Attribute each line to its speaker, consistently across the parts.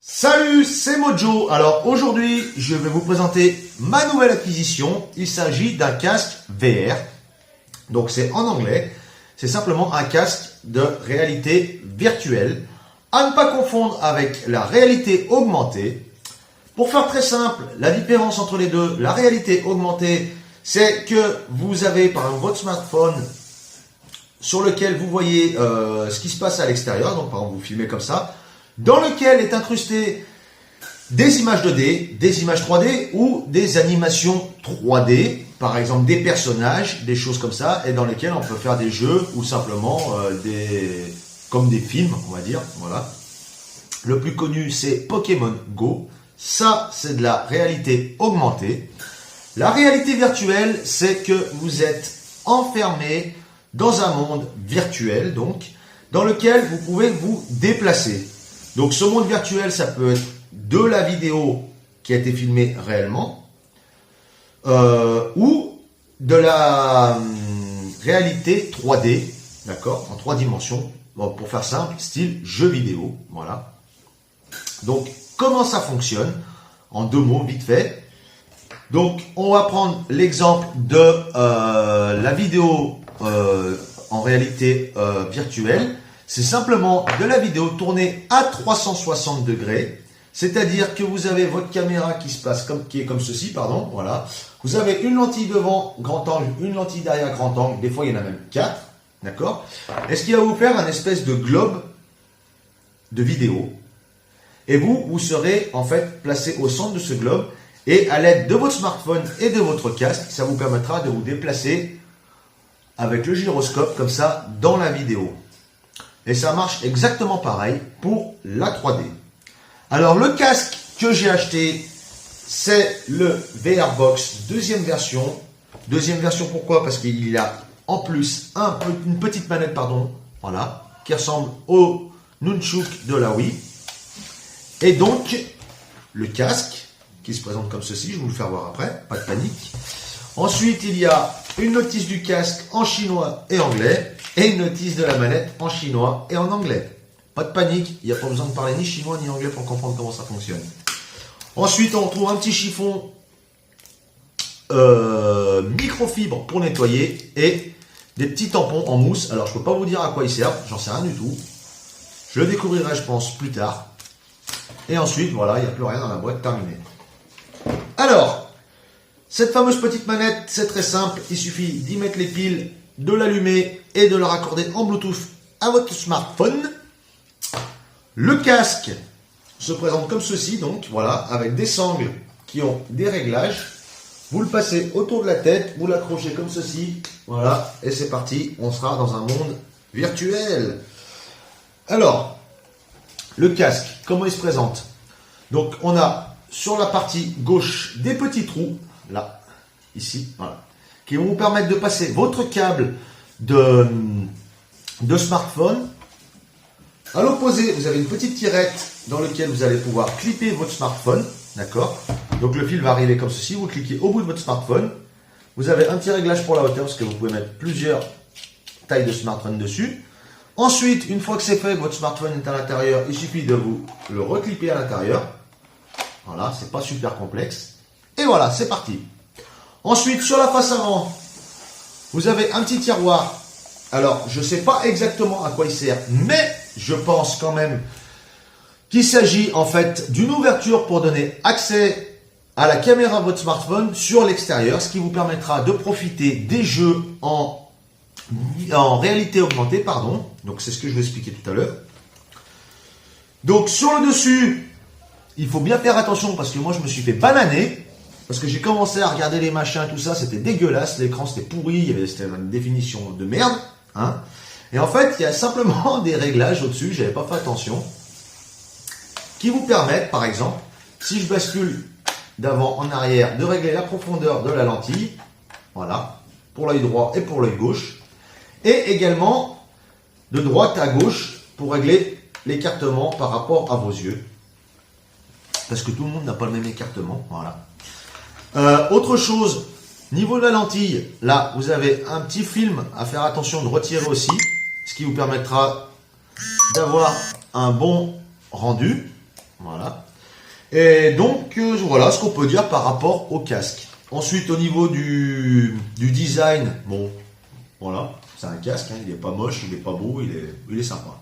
Speaker 1: Salut, c'est Mojo. Alors aujourd'hui, je vais vous présenter ma nouvelle acquisition. Il s'agit d'un casque VR. Donc c'est en anglais. C'est simplement un casque de réalité virtuelle. À ne pas confondre avec la réalité augmentée. Pour faire très simple, la différence entre les deux, la réalité augmentée, c'est que vous avez par exemple votre smartphone sur lequel vous voyez ce qui se passe à l'extérieur. Donc par exemple, vous filmez comme ça, dans lequel est incrusté des images 2D, des images 3D ou des animations 3D, par exemple des personnages, des choses comme ça, et dans lesquels on peut faire des jeux ou simplement comme des films, on va dire. Voilà. Le plus connu, c'est Pokémon Go. Ça, c'est de la réalité augmentée. La réalité virtuelle, c'est que vous êtes enfermé dans un monde virtuel, donc, dans lequel vous pouvez vous déplacer. Donc ce monde virtuel, ça peut être de la vidéo qui a été filmée réellement ou de la réalité 3D, d'accord, en 3 dimensions, bon, pour faire simple, style jeu vidéo, voilà. Donc comment ça fonctionne? En 2 mots, vite fait. Donc on va prendre l'exemple de la vidéo en réalité virtuelle. C'est simplement de la vidéo tournée à 360 degrés, c'est-à-dire que vous avez votre caméra qui est comme ceci, pardon, voilà. Vous avez une lentille devant grand angle, une lentille derrière grand angle, des fois il y en a même 4, d'accord? Et ce qui va vous faire un espèce de globe de vidéo, et vous serez en fait placé au centre de ce globe, et à l'aide de votre smartphone et de votre casque, ça vous permettra de vous déplacer avec le gyroscope comme ça dans la vidéo. Et ça marche exactement pareil pour la 3D. Alors le casque que j'ai acheté, c'est le VR Box deuxième version. Deuxième version pourquoi? Parce qu'il a en plus une petite manette, voilà, qui ressemble au Nunchuk de la Wii. Et donc le casque qui se présente comme ceci, je vais vous le faire voir après, pas de panique. Ensuite il y a une notice du casque en chinois et anglais. Et une notice de la manette en chinois et en anglais. Pas de panique, il n'y a pas besoin de parler ni chinois ni anglais pour comprendre comment ça fonctionne. Ensuite, on trouve un petit chiffon microfibre pour nettoyer et des petits tampons en mousse. Alors, je ne peux pas vous dire à quoi ils servent, j'en sais rien du tout. Je le découvrirai, je pense, plus tard. Et ensuite, voilà, il n'y a plus rien dans la boîte, terminé. Alors, cette fameuse petite manette, c'est très simple. Il suffit d'y mettre les piles, de l'allumer et de le raccorder en Bluetooth à votre smartphone. Le casque se présente comme ceci, donc voilà, avec des sangles qui ont des réglages. Vous le passez autour de la tête, vous l'accrochez comme ceci, voilà, et c'est parti, on sera dans un monde virtuel. Alors, le casque, comment il se présente? Donc on a sur la partie gauche des petits trous, là, ici, voilà, qui vont vous permettre de passer votre câble de smartphone. À l'opposé, vous avez une petite tirette dans laquelle vous allez pouvoir clipper votre smartphone. D'accord? Donc le fil va arriver comme ceci. Vous cliquez au bout de votre smartphone. Vous avez un petit réglage pour la hauteur parce que vous pouvez mettre plusieurs tailles de smartphone dessus. Ensuite, une fois que c'est fait, votre smartphone est à l'intérieur. Il suffit de vous le reclipper à l'intérieur. Voilà, c'est pas super complexe. Et voilà, c'est parti. Ensuite, sur la face avant, vous avez un petit tiroir. Alors, je ne sais pas exactement à quoi il sert, mais je pense quand même qu'il s'agit en fait d'une ouverture pour donner accès à la caméra de votre smartphone sur l'extérieur, ce qui vous permettra de profiter des jeux en réalité augmentée, pardon. Donc, c'est ce que je vais expliquer tout à l'heure. Donc, sur le dessus, il faut bien faire attention parce que moi, je me suis fait bananer. Parce que j'ai commencé à regarder les machins, tout ça, c'était dégueulasse, l'écran c'était pourri, c'était une définition de merde. Hein. Et en fait, il y a simplement des réglages au-dessus, j'avais pas fait attention, qui vous permettent, par exemple, si je bascule d'avant en arrière, de régler la profondeur de la lentille, voilà, pour l'œil droit et pour l'œil gauche, et également de droite à gauche pour régler l'écartement par rapport à vos yeux. Parce que tout le monde n'a pas le même écartement, voilà. Autre chose, niveau de la lentille, là vous avez un petit film à faire attention de retirer aussi, ce qui vous permettra d'avoir un bon rendu. Voilà. Et donc, voilà ce qu'on peut dire par rapport au casque. Ensuite, au niveau du design, bon, voilà, c'est un casque, hein, il n'est pas moche, il n'est pas beau, il est sympa.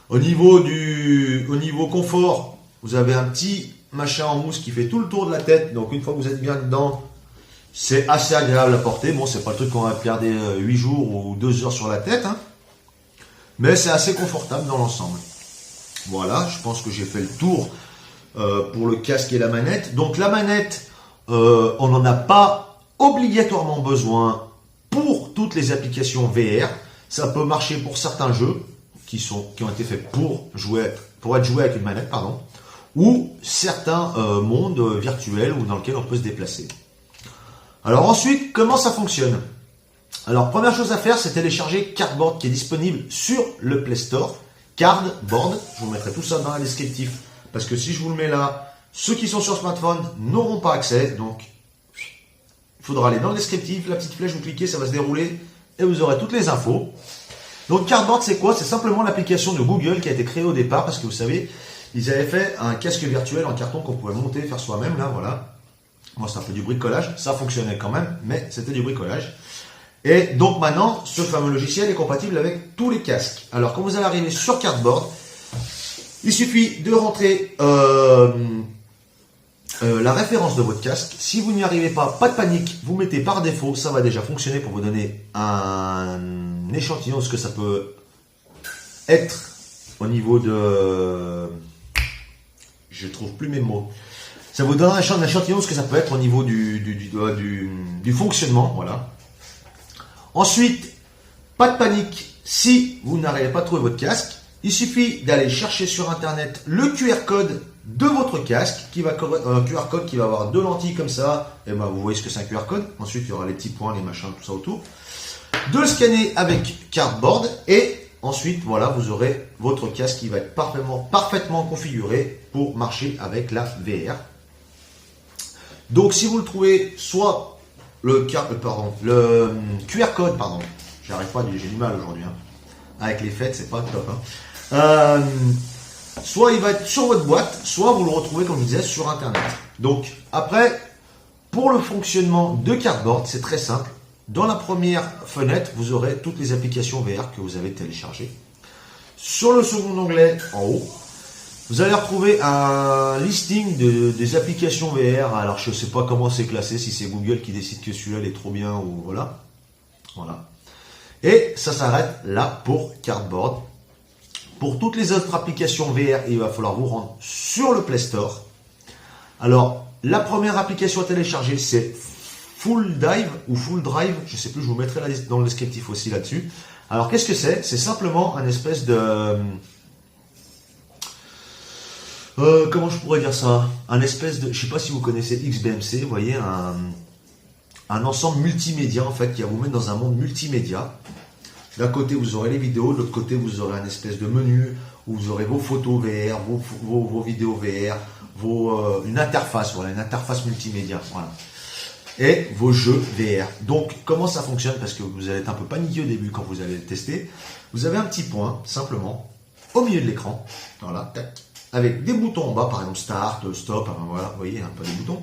Speaker 1: Au niveau confort, vous avez un petit machin en mousse qui fait tout le tour de la tête. Donc, une fois que vous êtes bien dedans, c'est assez agréable à porter. Bon, c'est pas le truc qu'on va garder 8 jours ou 2 heures sur la tête, hein, mais c'est assez confortable dans l'ensemble. Voilà, je pense que j'ai fait le tour pour le casque et la manette. Donc la manette, on n'en a pas obligatoirement besoin pour toutes les applications VR. Ça peut marcher pour certains jeux qui ont été faits pour être joués avec une manette, pardon, ou certains mondes virtuels ou dans lesquels on peut se déplacer. Alors ensuite, comment ça fonctionne? Alors première chose à faire, c'est télécharger Cardboard qui est disponible sur le Play Store. Cardboard, je vous mettrai tout ça dans la descriptif, parce que si je vous le mets là, ceux qui sont sur smartphone n'auront pas accès, donc il faudra aller dans le descriptif, la petite flèche, vous cliquez, ça va se dérouler, et vous aurez toutes les infos. Donc Cardboard, c'est quoi? C'est simplement l'application de Google qui a été créée au départ, parce que vous savez, ils avaient fait un casque virtuel en carton qu'on pouvait monter, faire soi-même, là, voilà. Moi, c'est un peu du bricolage, ça fonctionnait quand même, mais c'était du bricolage. Et donc maintenant, ce fameux logiciel est compatible avec tous les casques. Alors quand vous allez arriver sur Cardboard, il suffit de rentrer la référence de votre casque. Si vous n'y arrivez pas de panique, vous mettez par défaut, ça va déjà fonctionner pour vous donner un échantillon de ce que ça peut être au niveau de... Je trouve plus mes mots. Ça vous donne un échantillon de ce que ça peut être au niveau du fonctionnement, voilà. Ensuite, pas de panique, si vous n'arrivez pas à trouver votre casque, il suffit d'aller chercher sur internet le QR code de votre casque, un QR code qui va avoir 2 lentilles comme ça, et ben vous voyez ce que c'est un QR code, ensuite il y aura les petits points, les machins, tout ça autour, de le scanner avec Cardboard, et ensuite voilà, vous aurez votre casque qui va être parfaitement configuré pour marcher avec la VR. Donc si vous le trouvez, soit le QR code, pardon, j'arrive pas, j'ai du mal aujourd'hui, hein. Avec les fêtes, c'est pas top, hein. Soit il va être sur votre boîte, soit vous le retrouvez, comme je disais, sur internet. Donc après, pour le fonctionnement de Cardboard, c'est très simple. Dans la première fenêtre, vous aurez toutes les applications VR que vous avez téléchargées. Sur le second onglet, en haut, vous allez retrouver un listing des applications VR. Alors, je ne sais pas comment c'est classé, si c'est Google qui décide que celui-là est trop bien ou voilà. Voilà. Et ça s'arrête là pour Cardboard. Pour toutes les autres applications VR, il va falloir vous rendre sur le Play Store. Alors, la première application à télécharger, c'est Full Dive ou Full Drive. Je ne sais plus, je vous mettrai dans le descriptif aussi là-dessus. Alors, qu'est-ce que c'est? C'est simplement un espèce de... comment je pourrais dire ça? Un espèce de... Je sais pas si vous connaissez XBMC, vous voyez, un ensemble multimédia, en fait, qui va vous mettre dans un monde multimédia. D'un côté, vous aurez les vidéos, de l'autre côté, vous aurez un espèce de menu où vous aurez vos photos VR, vos vidéos VR, une interface, voilà, une interface multimédia, voilà. Et vos jeux VR. Donc, comment ça fonctionne? Parce que vous allez être un peu paniqué au début quand vous allez le tester. Vous avez un petit point, simplement, au milieu de l'écran, voilà, tac, avec des boutons en bas, par exemple Start, Stop, voilà, vous voyez, un peu des boutons.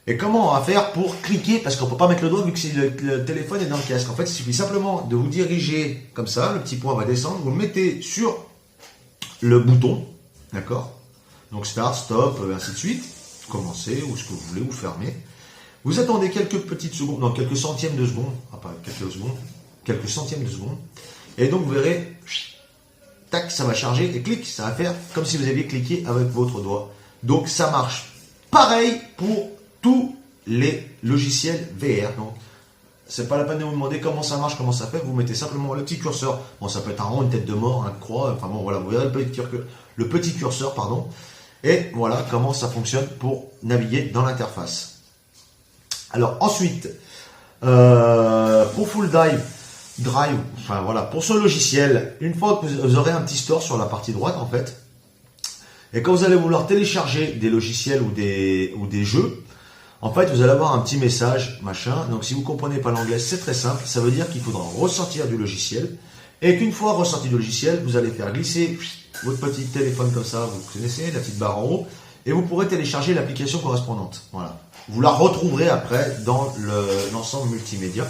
Speaker 1: Et comment on va faire pour cliquer, parce qu'on ne peut pas mettre le doigt vu que le téléphone est dans le casque. En fait, il suffit simplement de vous diriger comme ça, le petit point va descendre, vous le mettez sur le bouton, d'accord? Donc Start, Stop, ainsi de suite, commencez, ou ce que vous voulez, ou fermez. Vous attendez quelques petites secondes, non, quelques centièmes de seconde, pas quelques secondes, quelques centièmes de seconde, et donc vous verrez, tac, ça va charger, et clic, ça va faire comme si vous aviez cliqué avec votre doigt. Donc ça marche pareil pour tous les logiciels VR. Donc, c'est pas la peine de vous demander comment ça marche, comment ça fait. Vous mettez simplement le petit curseur. Bon, ça peut être un rond, une tête de mort, un croix. Enfin bon, voilà, vous verrez le petit curseur, pardon. Et voilà comment ça fonctionne pour naviguer dans l'interface. Alors ensuite, pour Full Drive, enfin voilà, pour ce logiciel, une fois que vous aurez un petit store sur la partie droite en fait, et quand vous allez vouloir télécharger des logiciels ou des jeux, en fait, vous allez avoir un petit message, machin. Donc, si vous ne comprenez pas l'anglais, c'est très simple. Ça veut dire qu'il faudra ressortir du logiciel. Et qu'une fois ressorti du logiciel, vous allez faire glisser votre petit téléphone comme ça, vous connaissez, la petite barre en haut, et vous pourrez télécharger l'application correspondante. Voilà. Vous la retrouverez après dans l'ensemble multimédia.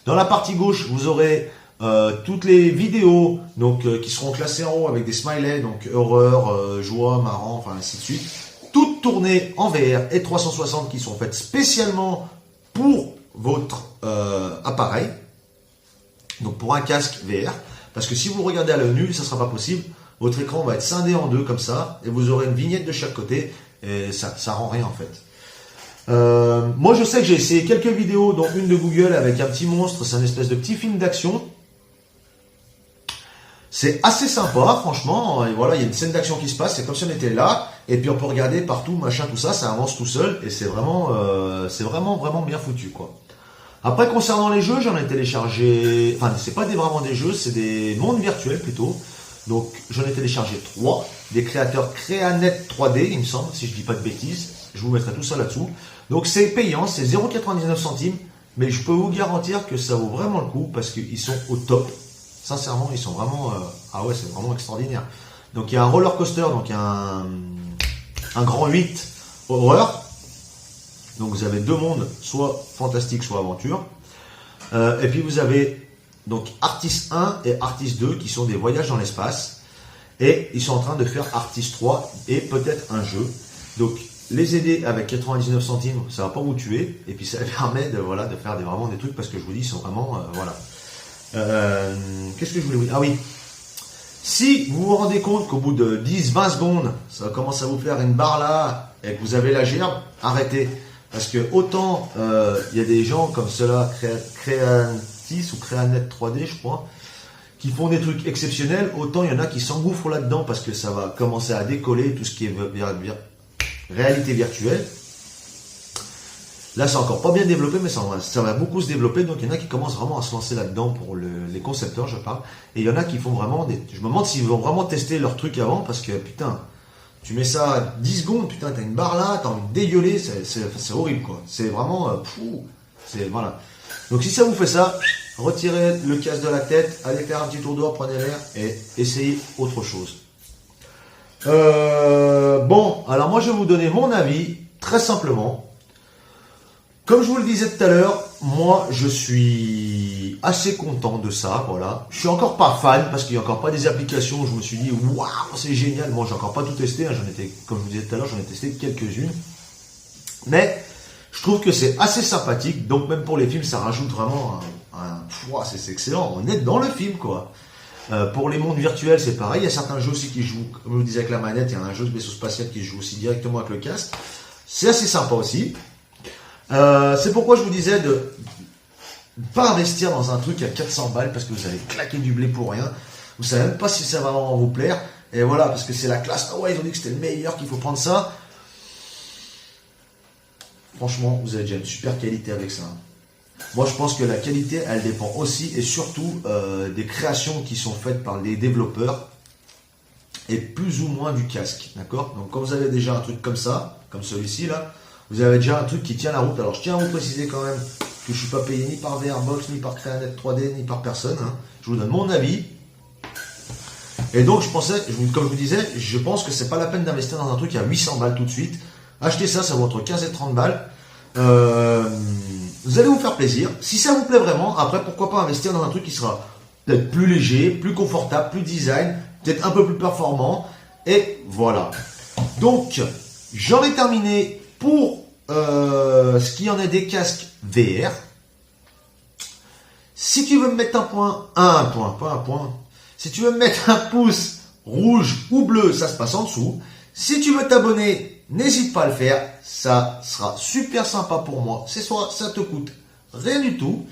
Speaker 1: Dans la partie gauche, vous aurez toutes les vidéos donc, qui seront classées en haut avec des smileys, donc horreur, joie, marrant, enfin ainsi de suite. Toutes tournées en VR et 360 qui sont faites spécialement pour votre appareil, donc pour un casque VR, parce que si vous regardez à l'œil nu, ça ne sera pas possible. Votre écran va être scindé en deux comme ça, et vous aurez une vignette de chaque côté, et ça rend rien en fait. Moi je sais que j'ai essayé quelques vidéos, dont une de Google avec un petit monstre, c'est un espèce de petit film d'action. C'est assez sympa, franchement, et voilà, il y a une scène d'action qui se passe, c'est comme si on était là, et puis on peut regarder partout, machin, tout ça, ça avance tout seul, et c'est vraiment bien foutu, quoi. Après, concernant les jeux, j'en ai téléchargé, enfin, c'est pas vraiment des jeux, c'est des mondes virtuels plutôt. Donc, j'en ai téléchargé 3, des créateurs Creanet 3D, il me semble, si je dis pas de bêtises, je vous mettrai tout ça là-dessous. Donc, c'est payant, c'est 0,99 centimes, mais je peux vous garantir que ça vaut vraiment le coup, parce qu'ils sont au top. Sincèrement, ils sont vraiment, ah ouais, c'est vraiment extraordinaire. Donc, il y a un roller coaster, donc il y a un grand 8 horreur. Donc vous avez deux mondes, soit fantastique, soit aventure. Et puis vous avez donc Artist 1 et Artist 2 qui sont des voyages dans l'espace. Et ils sont en train de faire Artist 3 et peut-être un jeu. Donc les aider avec 99 centimes, ça va pas vous tuer. Et puis ça permet de, voilà, de faire vraiment des trucs parce que je vous dis, ils sont vraiment... voilà. Qu'est-ce que je voulais vous dire? Ah oui. Si vous vous rendez compte qu'au bout de 10-20 secondes, ça commence à vous faire une barre là et que vous avez la gerbe, arrêtez. Parce que autant il y a des gens comme ceux-là, Creatis ou Creanet 3D, je crois, qui font des trucs exceptionnels, autant il y en a qui s'engouffrent là-dedans parce que ça va commencer à décoller tout ce qui est réalité virtuelle. Là, c'est encore pas bien développé, mais ça va beaucoup se développer. Donc, il y en a qui commencent vraiment à se lancer là-dedans pour les concepteurs, je parle. Et il y en a qui font vraiment des... Je me demande s'ils vont vraiment tester leur truc avant parce que, putain... Tu mets ça 10 secondes, putain, t'as une barre là, t'as envie de dégueuler, c'est horrible, quoi. C'est vraiment... voilà. Donc si ça vous fait ça, retirez le casque de la tête, allez faire un petit tour dehors, prenez l'air et essayez autre chose. Bon, alors moi je vais vous donner mon avis, très simplement. Comme je vous le disais tout à l'heure, moi je suis assez content de ça, voilà. Je suis encore pas fan parce qu'il n'y a encore pas des applications où je me suis dit waouh c'est génial. Moi j'ai encore pas tout testé, hein. Comme je vous disais tout à l'heure, j'en ai testé quelques-unes. Mais je trouve que c'est assez sympathique, donc même pour les films ça rajoute vraiment c'est excellent, on est dans le film quoi. Pour les mondes virtuels c'est pareil, il y a certains jeux aussi qui jouent, comme je vous disais avec la manette, il y a un jeu de vaisseau spatial qui joue aussi directement avec le casque. C'est assez sympa aussi. C'est pourquoi je vous disais de ne pas investir dans un truc à 400 balles parce que vous allez claquer du blé pour rien. Vous savez même pas si ça va vraiment vous plaire. Et voilà, parce que c'est la classe. Ah ouais, ils ont dit que c'était le meilleur, qu'il faut prendre ça. Franchement, vous avez déjà une super qualité avec ça. Moi, je pense que la qualité, elle dépend aussi et surtout des créations qui sont faites par les développeurs et plus ou moins du casque. D'accord? Donc, quand vous avez déjà un truc comme ça, comme celui-ci là, vous avez déjà un truc qui tient la route. Alors, je tiens à vous préciser quand même que je ne suis pas payé ni par VRBox, ni par Creanet 3D, ni par personne. Hein. Je vous donne mon avis. Et donc, comme je vous disais, je pense que c'est pas la peine d'investir dans un truc à 800 balles tout de suite. Achetez ça, ça vaut entre 15 et 30 balles. Vous allez vous faire plaisir. Si ça vous plaît vraiment, après, pourquoi pas investir dans un truc qui sera peut-être plus léger, plus confortable, plus design, peut-être un peu plus performant. Et voilà. Donc, j'en ai terminé pour ce qui en est des casques VR. Si tu veux me mettre si tu veux me mettre un pouce rouge ou bleu, ça se passe en dessous. Si tu veux t'abonner, n'hésite pas à le faire. Ça sera super sympa pour moi. Ça te coûte rien du tout.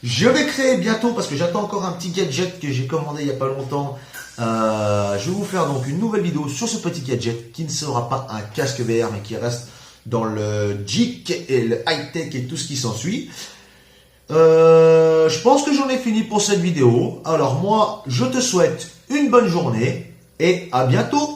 Speaker 1: Je vais créer bientôt, parce que j'attends encore un petit gadget que j'ai commandé il n'y a pas longtemps. Je vais vous faire donc une nouvelle vidéo sur ce petit gadget qui ne sera pas un casque VR, mais qui reste dans le geek et le high-tech et tout ce qui s'ensuit. Je pense que j'en ai fini pour cette vidéo. Alors moi, je te souhaite une bonne journée et à bientôt.